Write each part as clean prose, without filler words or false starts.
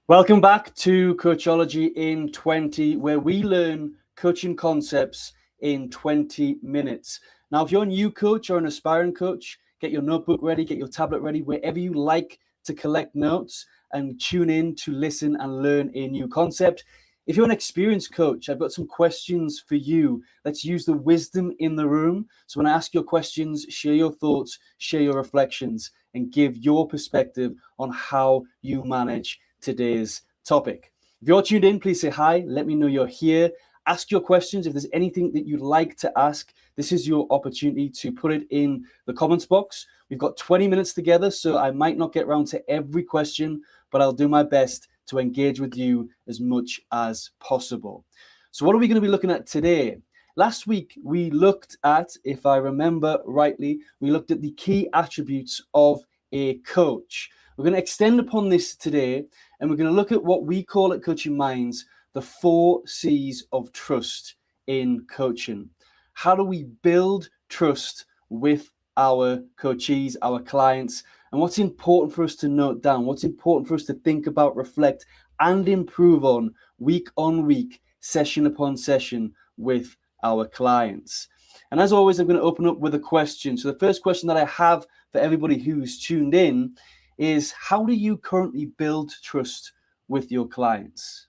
Welcome back to Coachology in 20, where we learn coaching concepts in 20 minutes. Now, if you're a new coach or an aspiring coach, get your notebook ready, get your tablet ready, wherever you like to collect notes and tune in to listen and learn a new concept. If you're an experienced coach, I've got some questions for you. Let's use the wisdom in the room. So when I ask your questions, share your thoughts, share your reflections, and give your perspective on how you manage today's topic. If you're tuned in, please say hi. Let me know you're here. Ask your questions. If there's anything that you'd like to ask, this is your opportunity to put it in the comments box. We've got 20 minutes together, so I might not get around to every question, but I'll do my best to engage with you as much as possible. So what are we going to be looking at today? Last week, we looked at, if I remember rightly, we looked at the key attributes of a coach. We're going to extend upon this today, and we're going to look at what we call at Coaching Minds the 4 C's of trust in coaching. How do we build trust with our coachees, our clients, and what's important for us to note down, what's important for us to think about, reflect, and improve on week, session upon session with our clients. And as always, I'm going to open up with a question. So the first question that I have for everybody who's tuned in is, how do you currently build trust with your clients?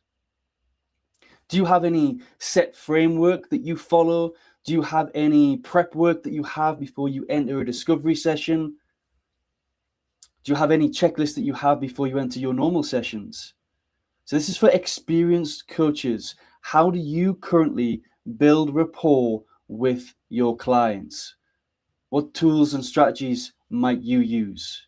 Do you have any set framework that you follow? Do you have any prep work that you have before you enter a discovery session? Do you have any checklist that you have before you enter your normal sessions? So this is for experienced coaches. How do you currently build rapport with your clients? What tools and strategies might you use?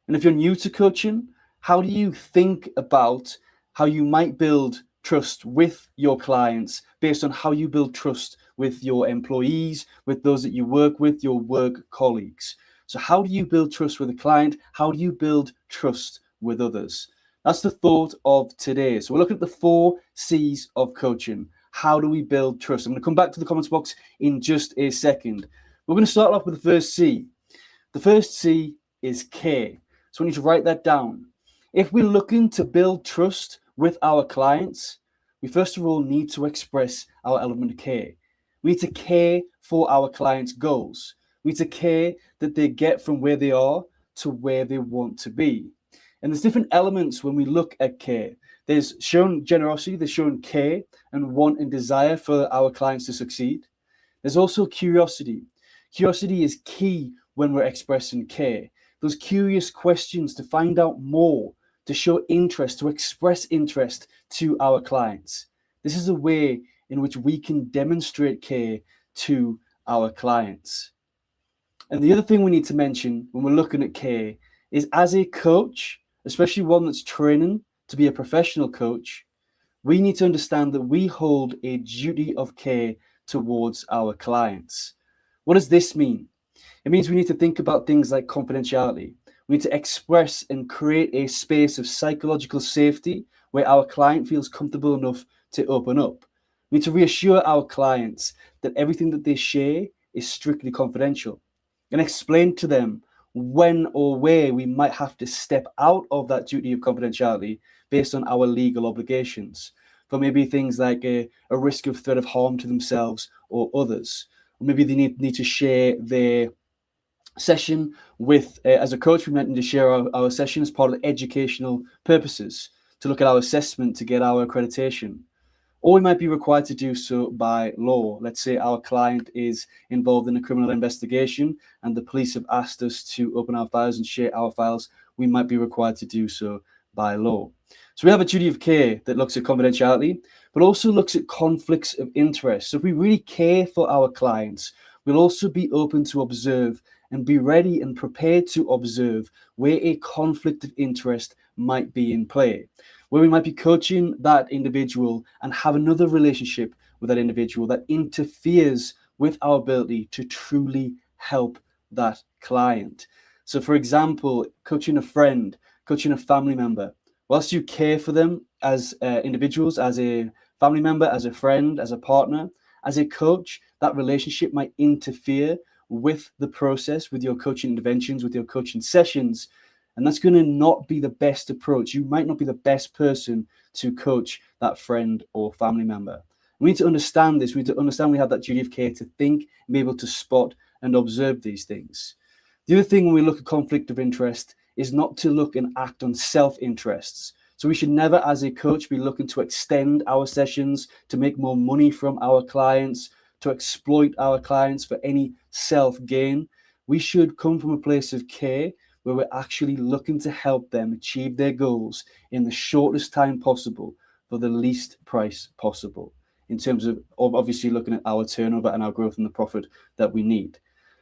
And if you're new to coaching, how do you think about how you might build trust with your clients based on how you build trust with your employees, with those that you work with, your work colleagues? So how do you build trust with a client? How do you build trust with others? That's the thought of today. So we're looking at the 4 C's of coaching. How do we build trust? I'm going to come back to the comments box in just a second. We're going to start off with the first C. The first C is care. So we need to write that down. If we're looking to build trust with our clients, we first of all need to express our element of care. We need to care for our clients' goals. We need to care that they get from where they are to where they want to be. And there's different elements when we look at care. There's shown generosity, there's shown care and want and desire for our clients to succeed. There's also curiosity. Curiosity is key when we're expressing care. Those curious questions to find out more, to show interest, to express interest to our clients. This is a way in which we can demonstrate care to our clients. And the other thing we need to mention when we're looking at care is, as a coach, especially one that's training to be a professional coach, we need to understand that we hold a duty of care towards our clients. What does this mean? It means we need to think about things like confidentiality. We need to express and create a space of psychological safety where our client feels comfortable enough to open up. We need to reassure our clients that everything that they share is strictly confidential, and explain to them when or where we might have to step out of that duty of confidentiality based on our legal obligations, for maybe things like a risk of threat of harm to themselves or others. Or maybe they need to share their session with, as a coach, we might need to share our session as part of educational purposes, to look at our assessment to get our accreditation. Or we might be required to do so by law. Let's say our client is involved in a criminal investigation and the police have asked us to open our files and share our files. We might be required to do so by law. So we have a duty of care that looks at confidentiality, but also looks at conflicts of interest. So if we really care for our clients, we'll also be open to observe and be ready and prepared to observe where a conflict of interest might be in play, where we might be coaching that individual and have another relationship with that individual that interferes with our ability to truly help that client. So for example, coaching a friend, coaching a family member, whilst you care for them as individuals, as a family member, as a friend, as a partner, as a coach, that relationship might interfere with the process, with your coaching interventions, with your coaching sessions, And that's going to not be the best approach. You might not be the best person to coach that friend or family member. We need to understand this. We need to understand we have that duty of care to think and be able to spot and observe these things. The other thing when we look at conflict of interest is not to look and act on self-interests. So we should never, as a coach, be looking to extend our sessions, to make more money from our clients, to exploit our clients for any self-gain. We should come from a place of care where we're actually looking to help them achieve their goals in the shortest time possible for the least price possible, in terms of obviously looking at our turnover and our growth and the profit that we need.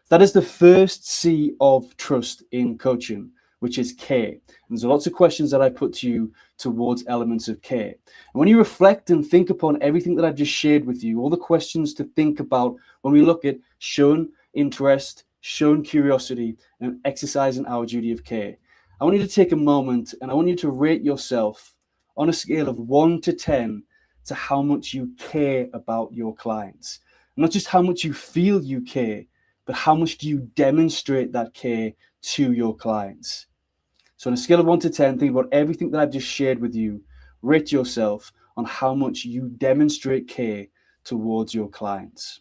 That is the first C of trust in coaching, which is care. And there's lots of questions that I put to you towards elements of care. And when you reflect and think upon everything that I've just shared with you, all the questions to think about when we look at showing interest, showing curiosity, and exercising our duty of care, I want you to take a moment and I want you to rate yourself on a scale of 1 to 10 to how much you care about your clients. Not just how much you feel you care, but how much do you demonstrate that care to your clients? So on a scale of 1 to 10, think about everything that I've just shared with you. Rate yourself on how much you demonstrate care towards your clients.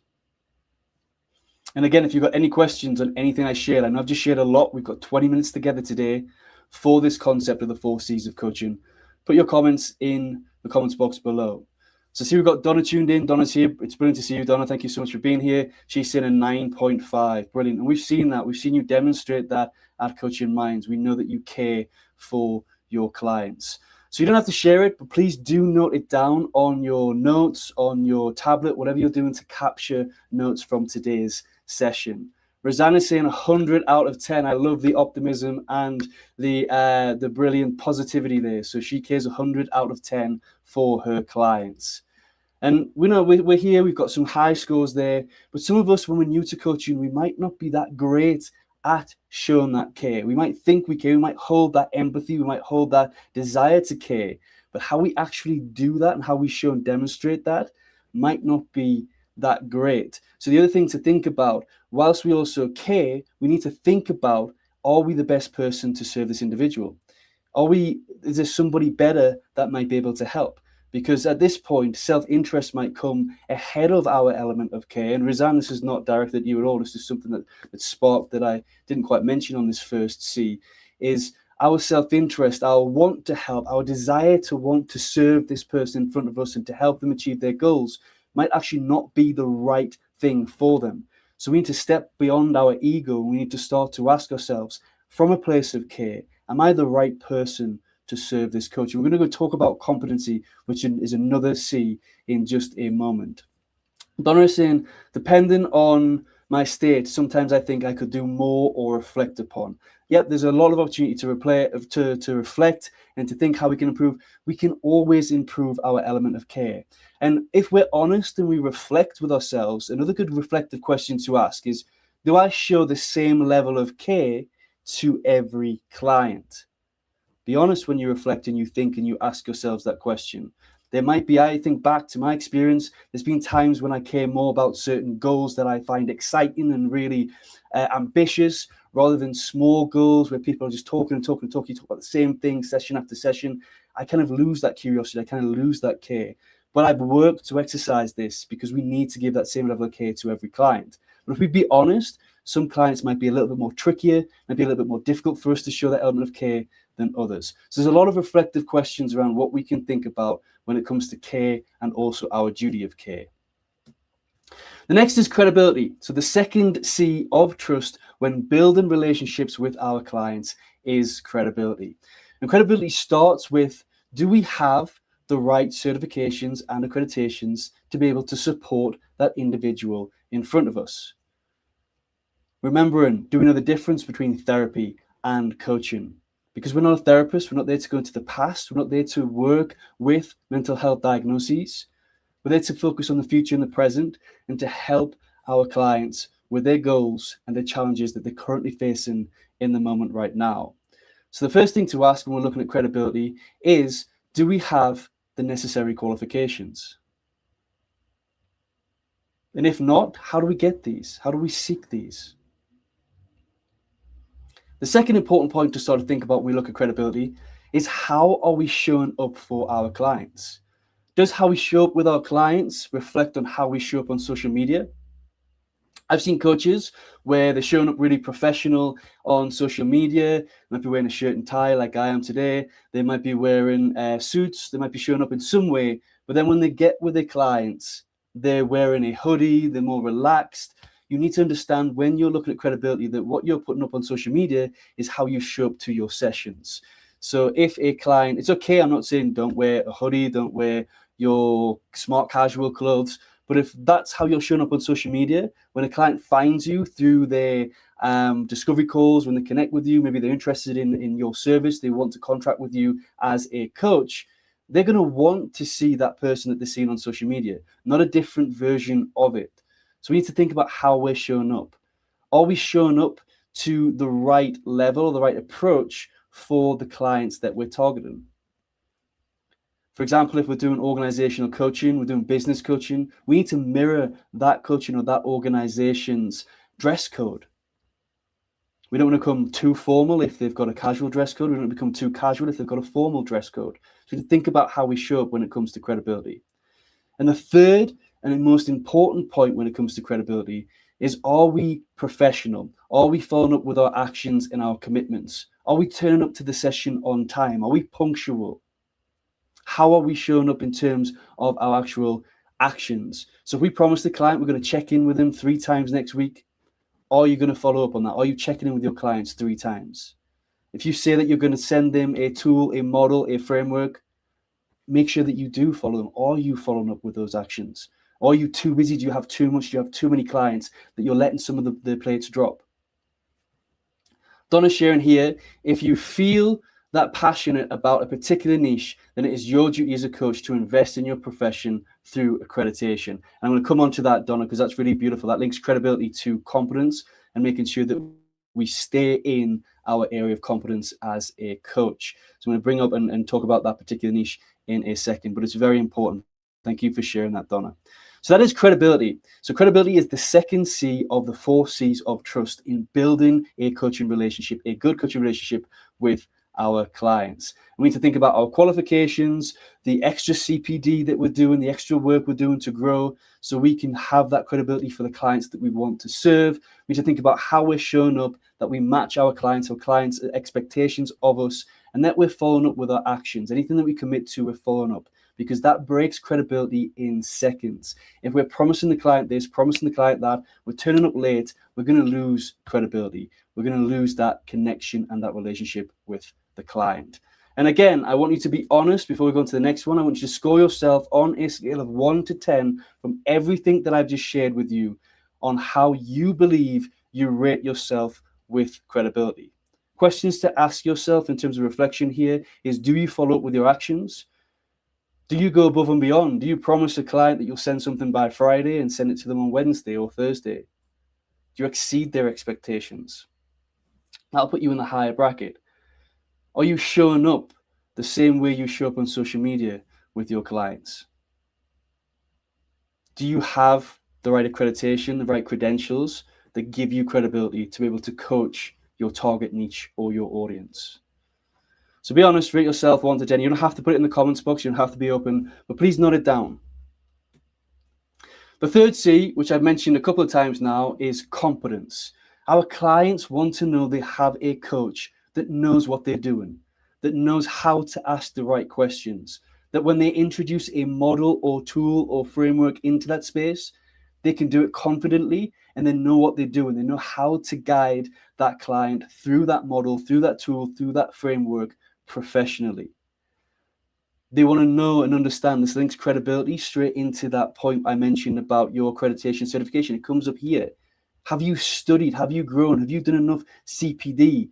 And again, if you've got any questions on anything I shared, I know I've just shared a lot. We've got 20 minutes together today for this concept of the 4 C's of coaching. Put your comments in the comments box below. So see, we've got Donna tuned in. Donna's here. It's brilliant to see you, Donna. Thank you so much for being here. She's saying a 9.5. Brilliant. And we've seen that. We've seen you demonstrate that at Coaching Minds. We know that you care for your clients. So you don't have to share it, but please do note it down on your notes, on your tablet, whatever you're doing to capture notes from today's session. Rosanna's saying 100 out of 10. I love the optimism and the brilliant positivity there. So she cares 100 out of 10 for her clients. And we know we're here, we've got some high scores there, but some of us, when we're new to coaching, we might not be that great at showing that care. We might think we care, we might hold that empathy, we might hold that desire to care, but how we actually do that and how we show and demonstrate that might not be that great. So the other thing to think about, whilst we also care, we need to think about, are we the best person to serve this individual? Is there somebody better that might be able to help? Because at this point, self-interest might come ahead of our element of care. And Rizan, this is not directed at you at all. This is something that sparked that I didn't quite mention on this first C, is our self-interest, our want to help, our desire to want to serve this person in front of us and to help them achieve their goals might actually not be the right thing for them. So we need to step beyond our ego. We need to start to ask ourselves, from a place of care, am I the right person to serve this coach? We're going to go talk about competency, which is another C, in just a moment. Donna is saying, depending on my state, sometimes I think I could do more or reflect upon. Yep, there's a lot of opportunity to reflect and to think how we can improve. We can always improve our element of care. And if we're honest and we reflect with ourselves, another good reflective question to ask is, do I show the same level of care to every client? Be honest when you reflect and you think and you ask yourselves that question. There might be, I think back to my experience, there's been times when I care more about certain goals that I find exciting and really ambitious, rather than small goals where people are just talking and talking and talking. You talk about the same thing session after session. I kind of lose that curiosity. I kind of lose that care. But I've worked to exercise this because we need to give that same level of care to every client. But if we be honest, some clients might be a little bit more trickier, might be a little bit more difficult for us to show that element of care than others. So there's a lot of reflective questions around what we can think about when it comes to care and also our duty of care. The next is credibility. So the second C of trust when building relationships with our clients is credibility. And credibility starts with, do we have the right certifications and accreditations to be able to support that individual in front of us? Remembering, do we know the difference between therapy and coaching? Because we're not a therapist, we're not there to go into the past, we're not there to work with mental health diagnoses. We're there to focus on the future and the present and to help our clients with their goals and the challenges that they're currently facing in the moment right now. So the first thing to ask when we're looking at credibility is, do we have the necessary qualifications? And if not, how do we get these? How do we seek these? The second important point to sort of think about when we look at credibility is how are we showing up for our clients? Does how we show up with our clients reflect on how we show up on social media? I've seen coaches where they're showing up really professional on social media. They might be wearing a shirt and tie like I am today. They might be wearing suits. They might be showing up in some way. But then when they get with their clients, they're wearing a hoodie. They're more relaxed. You need to understand when you're looking at credibility that what you're putting up on social media is how you show up to your sessions. So if a client, it's okay. I'm not saying don't wear a hoodie. Don't wear your smart casual clothes. But if that's how you're showing up on social media, when a client finds you through their discovery calls, when they connect with you, maybe they're interested in your service, they want to contract with you as a coach, they're going to want to see that person that they're seeing on social media, not a different version of it. So we need to think about how we're showing up. Are we showing up to the right level, the right approach for the clients that we're targeting? For example, if we're doing organizational coaching, we're doing business coaching, we need to mirror that coaching or that organization's dress code. We don't want to become too formal if they've got a casual dress code. We don't want to become too casual if they've got a formal dress code. So we need to think about how we show up when it comes to credibility. And the third and the most important point when it comes to credibility is, are we professional? Are we following up with our actions and our commitments? Are we turning up to the session on time? Are we punctual? How are we showing up in terms of our actual actions? So if we promise the client we're going to check in with them 3 times next week, are you going to follow up on that? Are you checking in with your clients 3 times? If you say that you're going to send them a tool, a model, a framework, make sure that you do follow them. Are you following up with those actions? Are you too busy? Do you have too much? Do you have too many clients that you're letting some of the plates drop? Donna's sharing here, if you feel that passionate about a particular niche, then it is your duty as a coach to invest in your profession through accreditation. And I'm going to come on to that, Donna, because that's really beautiful. That links credibility to competence and making sure that we stay in our area of competence as a coach. So I'm going to bring up and talk about that particular niche in a second, but it's very important. Thank you for sharing that, Donna. So that is credibility. So credibility is the second C of the 4 C's of trust in building a coaching relationship, a good coaching relationship with our clients. We need to think about our qualifications, the extra CPD that we're doing, the extra work we're doing to grow, so we can have that credibility for the clients that we want to serve. We need to think about how we're showing up, that we match our clients' expectations of us, and that we're following up with our actions. Anything that we commit to, we're following up, because that breaks credibility in seconds. If we're promising the client this, promising the client that, we're turning up late, we're going to lose credibility. We're going to lose that connection and that relationship with the client. And again, I want you to be honest before we go on to the next one. I want you to score yourself on a scale of 1 to 10 from everything that I've just shared with you on how you believe you rate yourself with credibility. Questions to ask yourself in terms of reflection here is, do you follow up with your actions? Do you go above and beyond? Do you promise a client that you'll send something by Friday and send it to them on Wednesday or Thursday? Do you exceed their expectations? That'll put you in the higher bracket. Are you showing up the same way you show up on social media with your clients? Do you have the right accreditation, the right credentials that give you credibility to be able to coach your target niche or your audience? So be honest, rate yourself 1 to 10. You don't have to put it in the comments box. You don't have to be open, but please note it down. The third C, which I've mentioned a couple of times now, is competence. Our clients want to know they have a coach that knows what they're doing, that knows how to ask the right questions, that when they introduce a model or tool or framework into that space, they can do it confidently and they know what they're doing. They know how to guide that client through that model, through that tool, through that framework professionally. They want to know and understand. This links credibility straight into that point I mentioned about your accreditation certification. It comes up here. Have you studied? Have you grown? Have you done enough CPD?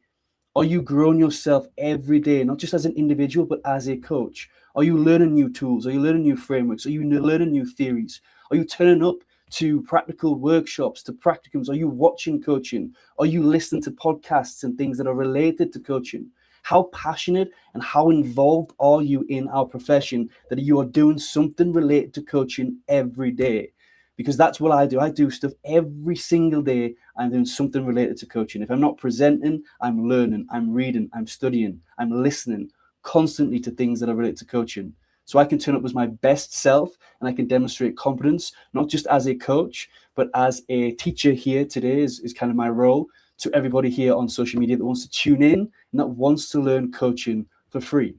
Are you growing yourself every day, not just as an individual, but as a coach? Are you learning new tools? Are you learning new frameworks? Are you learning new theories? Are you turning up to practical workshops, to practicums? Are you watching coaching? Are you listening to podcasts and things that are related to coaching? How passionate and how involved are you in our profession that you are doing something related to coaching every day? because that's what I do. I do stuff every single day. I'm doing something related to coaching. If I'm not presenting, I'm learning, I'm reading, I'm studying, I'm listening constantly to things that are related to coaching. So I can turn up as my best self and I can demonstrate competence, not just as a coach, but as a teacher here today is kind of my role to everybody here on social media that wants to tune in and that wants to learn coaching for free.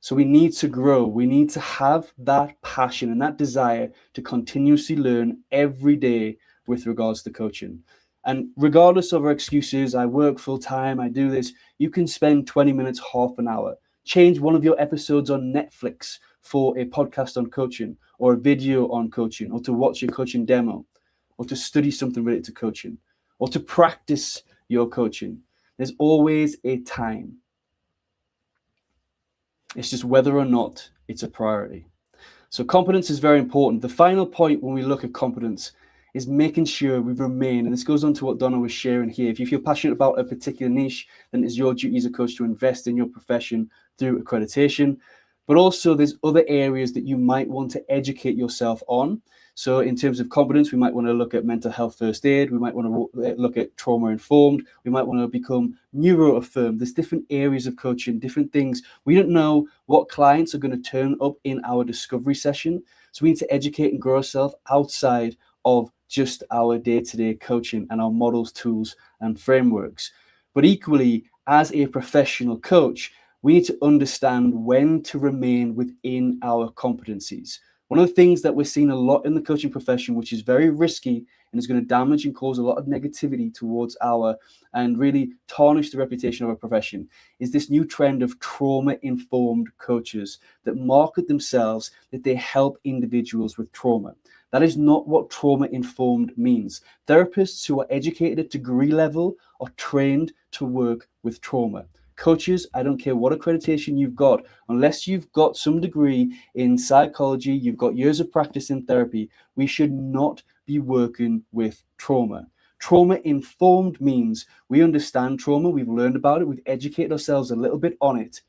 So we need to grow. We need to have that passion and that desire to continuously learn every day with regards to coaching. And regardless of our excuses, I work full time, I do this, you can spend 20 minutes, half an hour. Change one of your episodes on Netflix for a podcast on coaching or a video on coaching or to watch your coaching demo or to study something related to coaching or to practice your coaching. There's always a time. It's just whether or not it's a priority. So competence is very important. The final point when we look at competence is making sure we remain, and this goes on to what Donna was sharing here. If you feel passionate about a particular niche, then it's your duty as a coach to invest in your profession through accreditation. But also there's other areas that you might want to educate yourself on. So in terms of competence, we might want to look at mental health first aid. We might want to look at trauma informed. We might want to become neuro affirmed. There's different areas of coaching, different things. We don't know what clients are going to turn up in our discovery session. So we need to educate and grow ourselves outside of just our day-to-day coaching and our models, tools, and frameworks. But equally, as a professional coach, we need to understand when to remain within our competencies. One of the things that we're seeing a lot in the coaching profession, which is very risky and is going to damage and cause a lot of negativity towards and really tarnish the reputation of our profession, is this new trend of trauma-informed coaches that market themselves that they help individuals with trauma. That is not what trauma-informed means. Therapists who are educated at degree level are trained to work with trauma. Coaches, I don't care what accreditation you've got, unless you've got some degree in psychology, you've got years of practice in therapy, we should not be working with trauma. Trauma-informed means we understand trauma, we've learned about it, we've educated ourselves a little bit on it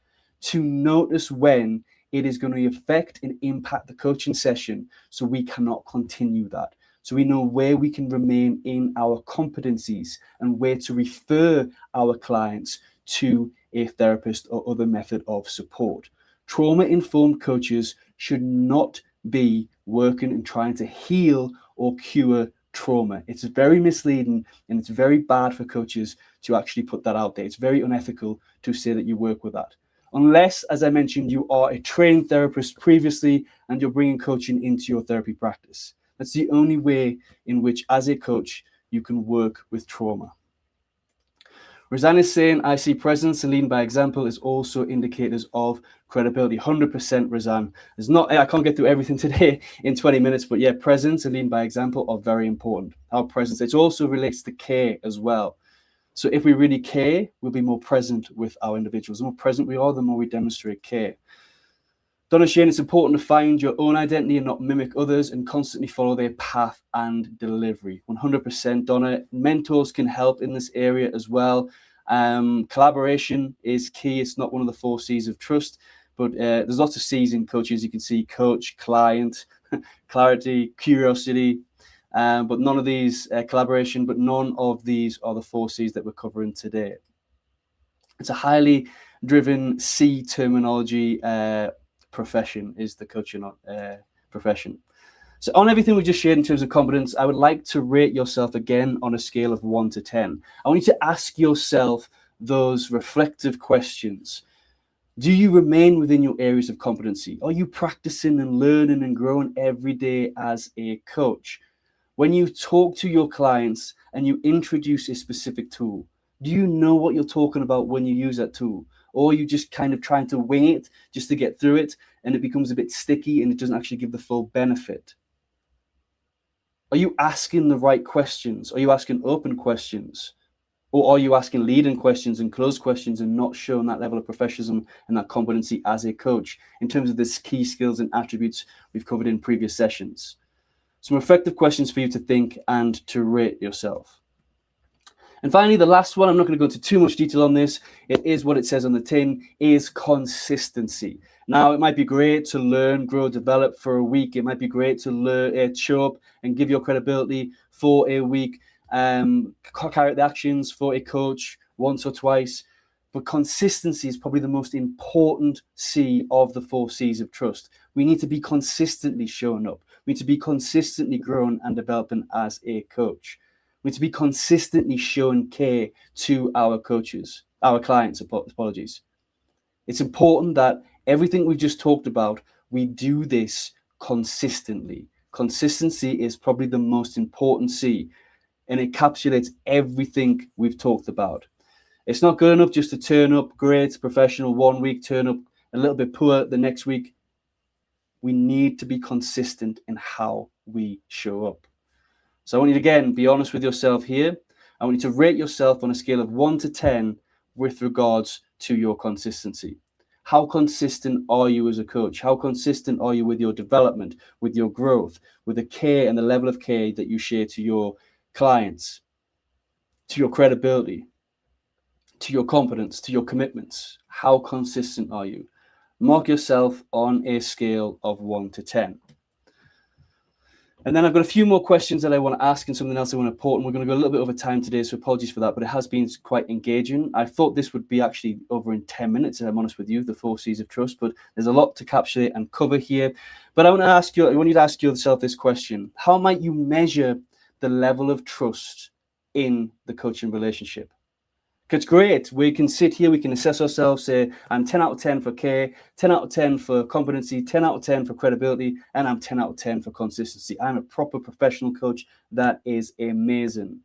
to notice when it is going to affect and impact the coaching session so we cannot continue that. So we know where we can remain in our competencies and where to refer our clients to a therapist or other method of support. Trauma-informed coaches should not be working and trying to heal or cure trauma. It's very misleading and it's very bad for coaches to actually put that out there. It's very unethical to say that you work with that. Unless, as I mentioned, you are a trained therapist previously and you're bringing coaching into your therapy practice. That's the only way in which, as a coach, you can work with trauma. Roseanne is saying, I see presence and leading by example is also indicators of credibility. 100% Roseanne. I can't get through everything today in 20 minutes, but yeah, presence and leading by example are very important. Our presence, it also relates to care as well. So if we really care, we'll be more present with our individuals. The more present we are, the more we demonstrate care. Donna Shane, it's important to find your own identity and not mimic others and constantly follow their path and delivery. 100%, Donna. Mentors can help in this area as well. Collaboration is key. It's not one of the 4 C's of trust, but there's lots of C's in coaches. You can see coach, client, clarity, curiosity, but none of these, collaboration, but none of these are the 4 C's that we're covering today. It's a highly driven C terminology profession is the coaching profession. So on everything we just shared in terms of competence, I would like to rate yourself again on a scale of 1 to 10. I want you to ask yourself those reflective questions. Do you remain within your areas of competency? Are you practicing and learning and growing every day as a coach? When you talk to your clients and you introduce a specific tool, do you know what you're talking about when you use that tool? Or are you just kind of trying to wing it just to get through it and it becomes a bit sticky and it doesn't actually give the full benefit? Are you asking the right questions? Are you asking open questions? Or are you asking leading questions and closed questions and not showing that level of professionalism and that competency as a coach in terms of the key skills and attributes we've covered in previous sessions? Some effective questions for you to think and to rate yourself. And finally, the last one, I'm not going to go into too much detail on this. It is what it says on the tin, is consistency. Now, it might be great to learn, grow, develop for a week. It might be great to learn, show up and give your credibility for a week, carry out the actions for a coach once or twice. But consistency is probably the most important C of the 4 C's of trust. We need to be consistently showing up. We need to be consistently growing and developing as a coach. We need to be consistently showing care to our coaches, our clients, apologies. It's important that everything we've just talked about, we do this consistently. Consistency is probably the most important C, and it encapsulates everything we've talked about. It's not good enough just to turn up great, professional 1 week, turn up a little bit poor the next week. We need to be consistent in how we show up. So I want you to, again, be honest with yourself here. I want you to rate yourself on a scale of 1 to 10 with regards to your consistency. How consistent are you as a coach? How consistent are you with your development, with your growth, with the care and the level of care that you share to your clients, to your credibility, to your competence, to your commitments? How consistent are you? Mark yourself on a scale of 1 to 10. And then I've got a few more questions that I want to ask and something else I want to report. And we're going to go a little bit over time today, so apologies for that, but it has been quite engaging. I thought this would be actually over in 10 minutes, if I'm honest with you, the 4 C's of trust, but there's a lot to capture and cover here. But I want you to ask yourself this question. How might you measure the level of trust in the coaching relationship? Because it's great, we can sit here, we can assess ourselves, say, I'm 10 out of 10 for care, 10 out of 10 for competency, 10 out of 10 for credibility, and I'm 10 out of 10 for consistency. I'm a proper professional coach. That is amazing.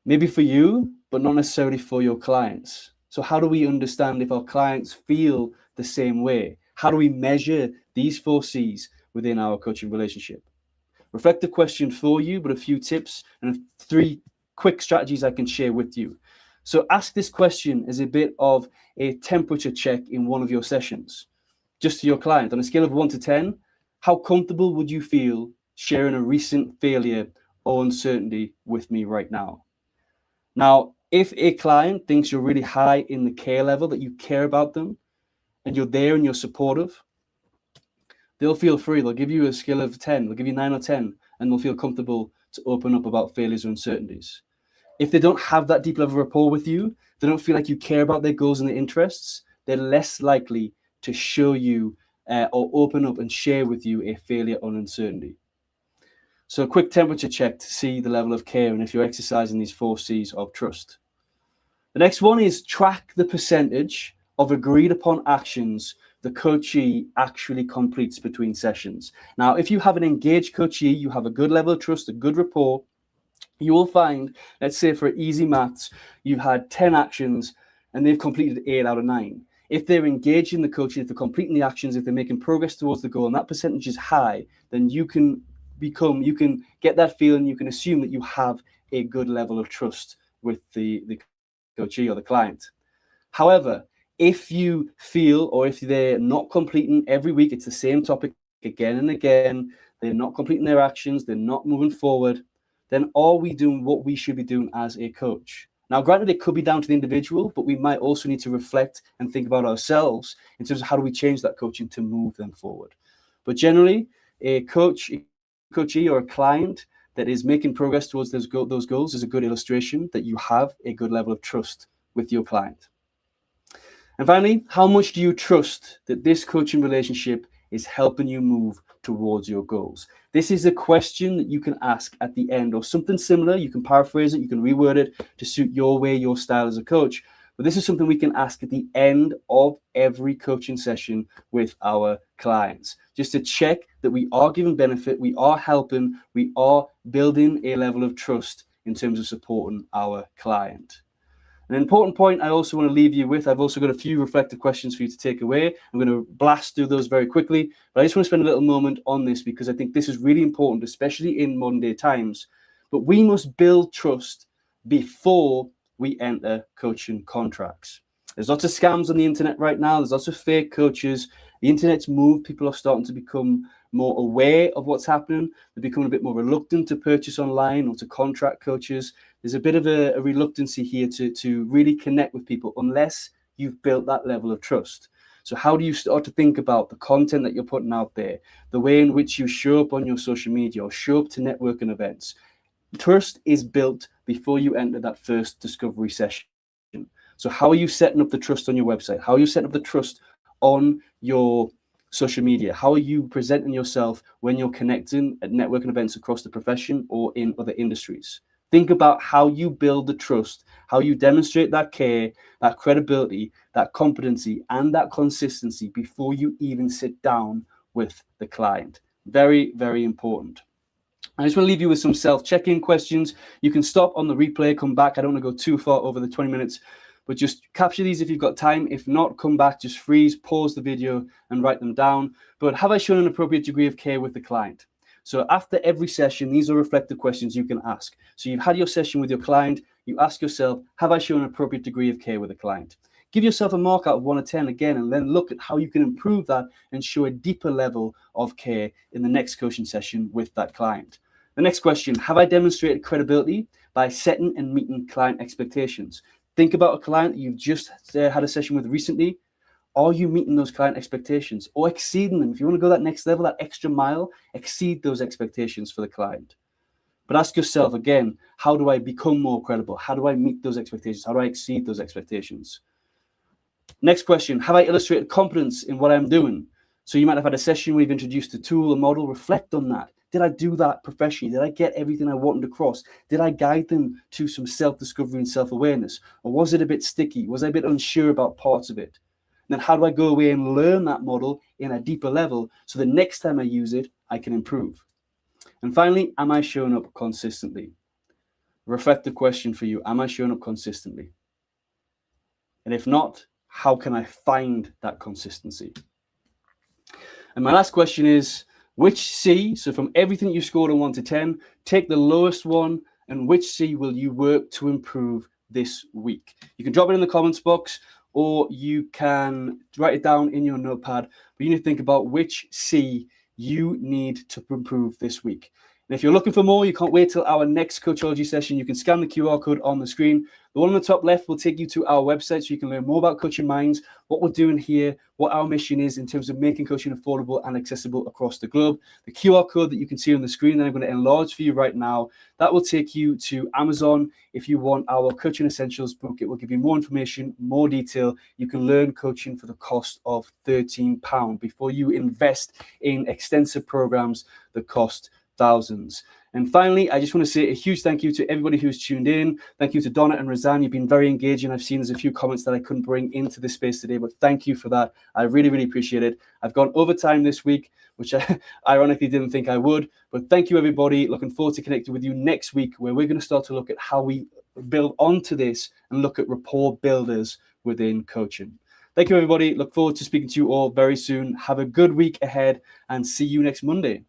Maybe for you, but not necessarily for your clients. So how do we understand if our clients feel the same way? How do we measure these 4 C's within our coaching relationship? Reflective question for you, but a few tips and 3 quick strategies I can share with you. So ask this question as a bit of a temperature check in one of your sessions, just to your client. On a scale of 1 to 10, how comfortable would you feel sharing a recent failure or uncertainty with me right now? Now, if a client thinks you're really high in the care level, that you care about them, and you're there and you're supportive, they'll feel free. They'll give you a scale of 10. They'll give you 9 or 10, and they'll feel comfortable to open up about failures or uncertainties. If they don't have that deep level of rapport with you, they don't feel like you care about their goals and their interests, they're less likely to show you or open up and share with you a failure or uncertainty. So a quick temperature check to see the level of care and if you're exercising these 4 C's of trust. The next one is track the percentage of agreed upon actions the coachee actually completes between sessions. Now, if you have an engaged coachee, you have a good level of trust, a good rapport, you will find, let's say for easy maths, you've had 10 actions and they've completed 8 out of 9. If they're engaged in the coaching, if they're completing the actions, if they're making progress towards the goal and that percentage is high, then you can get that feeling, you can assume that you have a good level of trust with the coachee or the client. However, if you feel, or if they're not completing every week, it's the same topic again and again, they're not completing their actions, they're not moving forward, then are we doing what we should be doing as a coach? Now, granted, it could be down to the individual, but we might also need to reflect and think about ourselves in terms of how do we change that coaching to move them forward. But generally, a coachee or a client that is making progress towards those goals is a good illustration that you have a good level of trust with your client. And finally, how much do you trust that this coaching relationship is helping you move towards your goals? This is a question that you can ask at the end, or something similar. You can paraphrase it, you can reword it to suit your way, your style as a coach. But this is something we can ask at the end of every coaching session with our clients, just to check that we are giving benefit, we are helping, we are building a level of trust in terms of supporting our client. An important point I also want to leave you with, I've also got a few reflective questions for you to take away. I'm going to blast through those very quickly, but I just want to spend a little moment on this because I think this is really important, especially in modern day times. But we must build trust before we enter coaching contracts. There's lots of scams on the internet right now. There's lots of fake coaches, The internet's moved. People are starting to become more aware of what's happening. They're becoming a bit more reluctant to purchase online or to contract coaches. There's a bit of a reluctancy here to really connect with people unless you've built that level of trust. So how do you start to think about the content that you're putting out there, the way in which you show up on your social media or show up to networking events? Trust is built before you enter that first discovery session. So how are you setting up the trust on your website? How are you setting up the trust on your social media? How are you presenting yourself when you're connecting at networking events across the profession or in other industries? Think about how you build the trust, how you demonstrate that care, that credibility, that competency, and that consistency before you even sit down with the client. Very, very important. I just want to leave you with some self-check-in questions. You can stop on the replay, come back. I don't want to go too far over the 20 minutes, but just capture these if you've got time. If not, come back, just freeze, pause the video and write them down. But have I shown an appropriate degree of care with the client? So after every session, these are reflective questions you can ask. So you've had your session with your client, you ask yourself, have I shown an appropriate degree of care with the client? Give yourself a mark out of 1 to 10 again, and then look at how you can improve that and show a deeper level of care in the next coaching session with that client. The next question, have I demonstrated credibility by setting and meeting client expectations? Think about a client that you've just had a session with recently. Are you meeting those client expectations or exceeding them? If you want to go that next level, that extra mile, exceed those expectations for the client. But ask yourself again, how do I become more credible? How do I meet those expectations? How do I exceed those expectations? Next question, have I illustrated competence in what I'm doing? So you might have had a session where you've introduced a tool, a model. Reflect on that. Did I do that professionally? Did I get everything I wanted across? Did I guide them to some self-discovery and self-awareness? Or was it a bit sticky? Was I a bit unsure about parts of it? And then how do I go away and learn that model in a deeper level so the next time I use it, I can improve? And finally, am I showing up consistently? Reflective question for you. Am I showing up consistently? And if not, how can I find that consistency? And my last question is, which C, so from everything you scored on 1 to 10, take the lowest one, and which C will you work to improve this week? You can drop it in the comments box, or you can write it down in your notepad, but you need to think about which C you need to improve this week. And if you're looking for more, you can't wait till our next Coachology session. You can scan the QR code on the screen. The one on the top left will take you to our website so you can learn more about Coaching Minds, what we're doing here, what our mission is in terms of making coaching affordable and accessible across the globe. The QR code that you can see on the screen that I'm going to enlarge for you right now, that will take you to Amazon. If you want our Coaching Essentials book, it will give you more information, more detail. You can learn coaching for the cost of £13 before you invest in extensive programs that cost thousands. And finally, I just want to say a huge thank you to everybody who's tuned in. Thank you to Donna and Razan. You've been very engaging. I've seen there's a few comments that I couldn't bring into this space today, but thank you for that. I really, really appreciate it. I've gone overtime this week, which I ironically didn't think I would. But thank you, everybody. Looking forward to connecting with you next week, where we're going to start to look at how we build onto this and look at rapport builders within coaching. Thank you, everybody. Look forward to speaking to you all very soon. Have a good week ahead and see you next Monday.